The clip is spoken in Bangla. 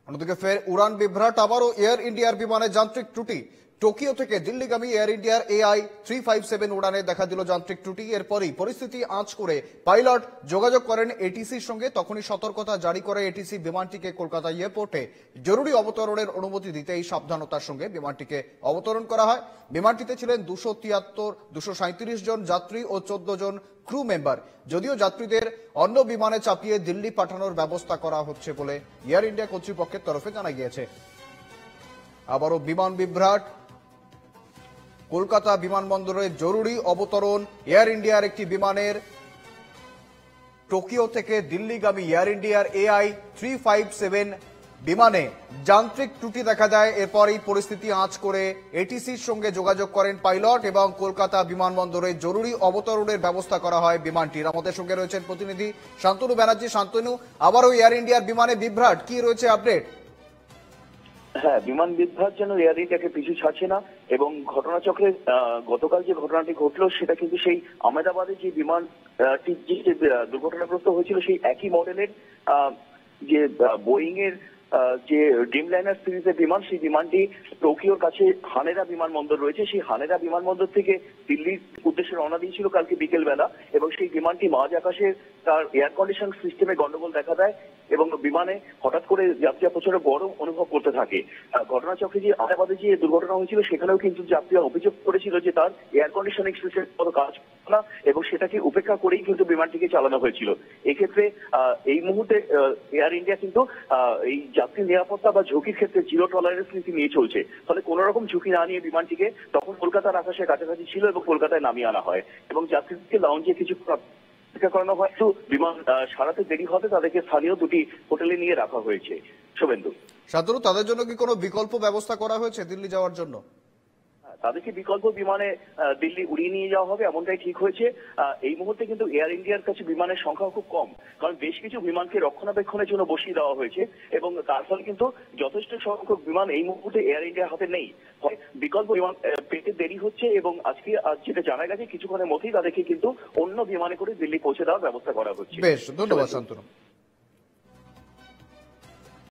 অন্যদিকে ফের উড়ান বিভ্রাট, আবারও এয়ার ইন্ডিয়ার বিমানে যান্ত্রিক ত্রুটি। টোকিও থেকে দিল্লিগামী এয়ার ইন্ডিয়ার AI-357 উড়ানে দেখা দিল যান্ত্রিক ত্রুটি। এরপরই পরিস্থিতি আঁচ করে পাইলট যোগাযোগ করেন এটিসির সঙ্গে। তখনই সতর্কতা জারি করে এটিসি বিমানটিকে কলকাতা এয়ারপোর্টে জরুরি অবতরণের অনুমতি দিতেই সাবধানতার সঙ্গে বিমানটিকে অবতরণ করা হয়। বিমানটিতে ছিলেন 237 জন যাত্রী ও 14 জন ক্রু মেম্বার। যদিও যাত্রীদের অন্য বিমানে চাপিয়ে দিল্লি পাঠানোর ব্যবস্থা করা হচ্ছে বলে এয়ার ইন্ডিয়া কর্তৃপক্ষের তরফে জানা গিয়েছে। আবারও বিমান বিভ্রাট, কলকাতা বিমানবন্দরে জরুরি অবতরণ এয়ার ইন্ডিয়ার একটি বিমানের। টোকিও থেকে দিল্লিগামী এয়ার ইন্ডিয়ার AI-357 বিমানে যান্ত্রিক ত্রুটি দেখা যায়। এরপর এই পরিস্থিতি আঁচ করে এটিসির সঙ্গে যোগাযোগ করেন পাইলট এবং কলকাতা বিমানবন্দরে জরুরি অবতরণের ব্যবস্থা করা হয় বিমানটির। আমাদের সঙ্গে রয়েছেন প্রতিনিধি শান্তনু ব্যানার্জি। শান্তনু, আবারও এয়ার ইন্ডিয়ার বিমানে বিভ্রাট, কি রয়েছে আপডেট? হ্যাঁ, বিমান বিভ্রাট যেন এয়ার ইন্ডিয়াকে পিছু ছাড়ছে না এবং ঘটনাচক্রে গতকাল যে ঘটনাটি ঘটলো সেটা কিন্তু সেই আহমেদাবাদে যে বিমানটি যে দুর্ঘটনাগ্রস্ত হয়েছিল সেই একই মডেলের যে বোয়িং এর যে ড্রিমলাইনার সিরিজের বিমান, সেই বিমানটি টোকিওর কাছে হানেদা বিমানবন্দর রয়েছে, সেই হানেদা বিমানবন্দর থেকে দিল্লির উদ্দেশ্যে রওনা দিয়েছিল কালকে বিকেল বেলা। এবং সেই বিমানটি মাঝ আকাশে তার এয়ার কন্ডিশন সিস্টেমে গন্ডগোল দেখা দেয় এবং বিমানে হঠাৎ করে যাত্রীরা প্রচন্ড গরম অনুভব করতে থাকে। ঘটনাচক্রে যে আহমেদাবাদে যে দুর্ঘটনা হয়েছিল সেখানেও কিন্তু যাত্রীরা অভিযোগ করেছিল যে তার এয়ার কন্ডিশনিং সিস্টেম কোনো কাজ করে না এবং সেটাকে উপেক্ষা করেই কিন্তু বিমানটিকে চালানো হয়েছিল। এক্ষেত্রে এই মুহূর্তে এয়ার ইন্ডিয়া কিন্তু এই যাত্রী নিরাপত্তা বা ঝুঁকির ক্ষেত্রে জিরো টলারেন্স নীতি নিয়ে চলছে। ফলে কোন রকম ঝুঁকি না নিয়ে বিমানটিকে তখন কলকাতার আকাশের কাছাকাছি ছিল এবং কলকাতায় নামিয়ে আনা হয় এবং যাত্রীদেরকে লাউঞ্জে কিছু অপেক্ষা করানো হয়। বিমান সারাতে দেরি হবে তাদেরকে স্থানীয় দুটি হোটেলে নিয়ে রাখা হয়েছে। শুভেন্দু, শান্তনু, তাদের জন্য কি কোনো বিকল্প ব্যবস্থা করা হয়েছে দিল্লি যাওয়ার জন্য? তাদেরকে বিকল্প বিমানে দিল্লি উড়িয়ে নিয়ে যাওয়া হবে এমনটাই ঠিক হয়েছে। এই মুহূর্তে কিন্তু এয়ার ইন্ডিয়ার কাছে বিমানের সংখ্যা খুব কম, কারণ বেশ কিছু বিমানকে রক্ষণাবেক্ষণের জন্য বসিয়ে দেওয়া হয়েছে এবং তার ফলে কিন্তু যথেষ্ট সংখ্যক বিমান এই মুহূর্তে এয়ার ইন্ডিয়ার হাতে নেই। বিকল্প বিমান পেতে দেরি হচ্ছে এবং আজ যেটা জানা গেছে কিছুক্ষণের মধ্যেই তাদেরকে কিন্তু অন্য বিমানে করে দিল্লি পৌঁছে দেওয়ার ব্যবস্থা করা হচ্ছে। বেশ, ধন্যবাদ শান্তনু।